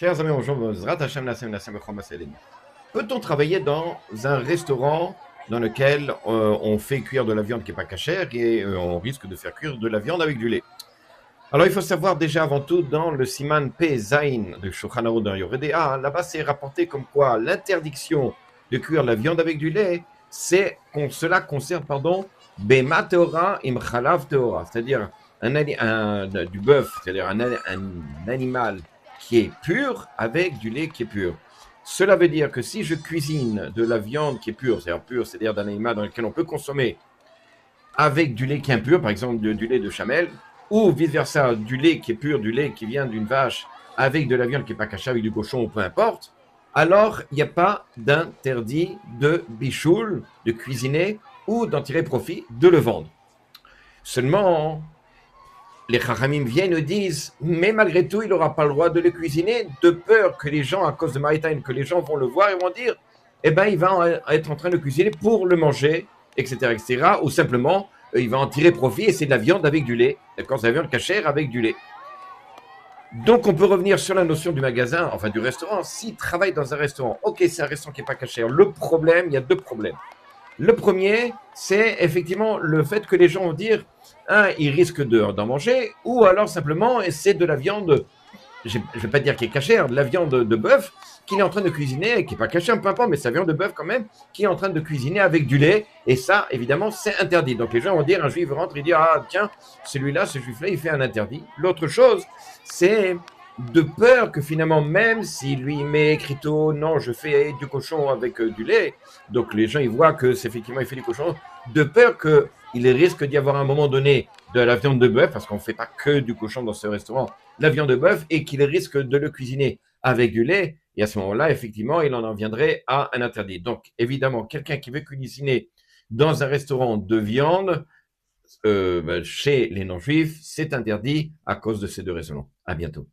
Chers amis, bonjour, Zrat Hashem, Nassem, Nassem, Bechom, Baselim. Peut-on travailler dans un restaurant dans lequel on fait cuire de la viande qui n'est pas cachère et on risque de faire cuire de la viande avec du lait? Alors il faut savoir déjà avant tout dans le Siman Pe Zain de Shulchan Aruch dans Yoredea, là-bas c'est rapporté comme quoi l'interdiction de cuire la viande avec du lait, cela concerne, Bema Teora im Chalav Teora, c'est-à-dire du bœuf, c'est-à-dire un animal qui est pur avec du lait qui est pur. Cela veut dire que si je cuisine de la viande qui est pure, c'est-à-dire d'un animal dans lequel on peut consommer avec du lait qui est impur, par exemple du lait de chamel, ou vice-versa, du lait qui est pur, du lait qui vient d'une vache, avec de la viande qui n'est pas cachée, avec du cochon, ou peu importe, alors il n'y a pas d'interdit de bichoul, de cuisiner, ou d'en tirer profit, de le vendre. Seulement, les chachamim viennent et disent, mais malgré tout, il n'aura pas le droit de le cuisiner, de peur que les gens, à cause de Maïtaïn, que les gens vont le voir et vont dire, eh ben, il va être en train de cuisiner pour le manger, etc., ou simplement, il va en tirer profit et c'est de la viande avec du lait, quand c'est de la viande cachère avec du lait. Donc, on peut revenir sur la notion du magasin, enfin du restaurant. S'il travaille dans un restaurant, ok, c'est un restaurant qui n'est pas cachère. Le problème, il y a deux problèmes. Le premier, c'est effectivement le fait que les gens vont dire, ils risquent d'en manger, ou alors simplement, c'est de la viande, je ne vais pas dire qui est cachère, de la viande de bœuf qu'il est en train de cuisiner, qui n'est pas cachère, peu importe, mais sa viande de bœuf quand même, qui est en train de cuisiner avec du lait, et ça, évidemment, c'est interdit. Donc les gens vont dire, un juif rentre et dit, ah tiens, celui-là, ce juif-là, il fait un interdit. L'autre chose, c'est de peur que finalement, même si lui met écriteau, non, je fais du cochon avec du lait, donc les gens ils voient que c'est effectivement il fait du cochon, de peur qu'il risque d'y avoir à un moment donné de la viande de bœuf, parce qu'on ne fait pas que du cochon dans ce restaurant, la viande de bœuf, et qu'il risque de le cuisiner avec du lait, et à ce moment-là, effectivement, il en viendrait à un interdit. Donc, évidemment, quelqu'un qui veut cuisiner dans un restaurant de viande, chez les non-juifs, c'est interdit à cause de ces deux raisons. À bientôt.